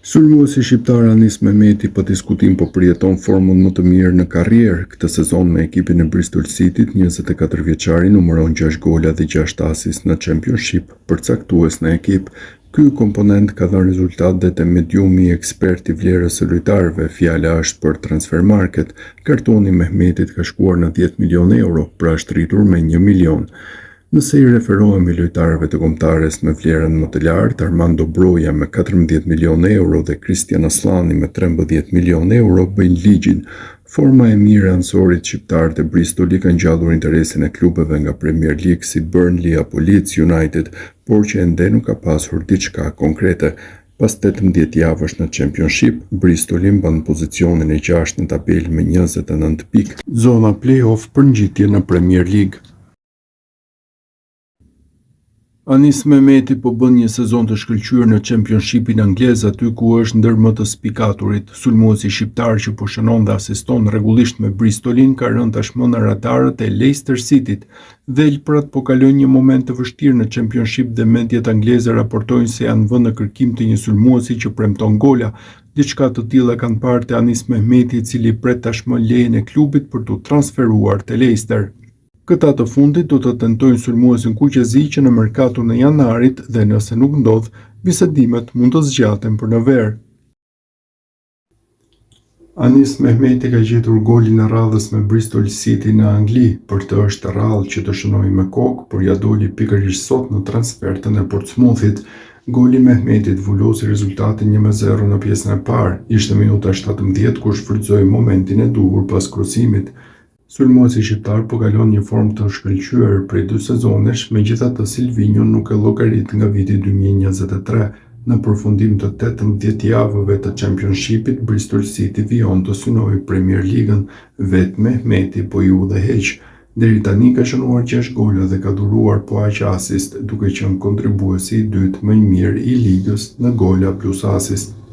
Sulmuesi shqiptar Anis Mehmeti pa diskutim po përjeton formën më të mirë në karrierë. Këtë sezon me ekipin e Bristol Cityt, 24 vjeçari numëron 6 gola dhe 6 asist në Championship, përcaktues në ekip. Ky komponent ka dhënë rezultat dhe te mediumi ekspert i vlerës së lojtarëve, fjala është për Transfermarkt. Kartoni Mehmetit ka shkuar në 10 milion euro, pra është rritur me 1 milion. Nëse i referohemi lojtarëve të kombëtares me vlerën më të lartë, Armando Broja me 14 milion euro dhe Christian Aslani me 13 milion euro bëjnë ligjin. Forma e mirë e ansorit shqiptar të Bristoli ka ngjallur interesin e klubeve nga Premier League si Burnley apo Leeds United, por që ende nuk ka pasur diçka konkrete. Pas 18 javësh në Championship, Bristoli mban pozicionin e 6 në tabelë me 29 pikë, zona play-off për ngjitje në Premier League. Anis Mehmeti po bën një sezon të shkëlqyer në Championshipin anglez, aty ku është ndër më të spikaturit. Sulmuesi shqiptar që po shënon dhe asiston rregullisht me Bristolin ka rënë tashmë në radarët e Leicester Cityt. Velprat po kalojnë një moment të vështirë në Championship dhe mediat angleze raportojnë se janë vënë në kërkim të një sulmuesi që premton gola. Diçka të tilla kanë parë te Anis Mehmeti, i cili pret tashmë lejen e klubit për t'u transferuar te Leicester. Këta të fundit do të tentojnë sulmuesin kuqezi që në merkaton e janarit dhe nëse nuk ndodh, bisedimet mund të zgjaten për në verë. Anis Mehmeti ka gjetur golin e radhës me Bristol City në Angli, për të është rrallë që të shënoi me kokë, por ja doli pikërisht sot në transfertën e Portsmouthit. Goli Mehmetit vullosi rezultatin 1-0 në pjesën e parë. Ishte minuta 17 kur shfrytëzoi momentin e duhur pas krucimit. Sulmuesi shqiptar po kalon një formë të shkëlqyer prej 2 sezonesh, megjithatë Silvinho nuk e llogarit nga viti 2023. Në përfundim të 18 javëve të Championshipit, Bristol City vijon të synojë Premier League-ën, vetë Mehmeti po i udhëheq. Deri tani ka shënuar 6 gola dhe ka dhuruar po aq asist, duke qenë kontribuesi i dytë më i mirë i ligës në gola plus asist.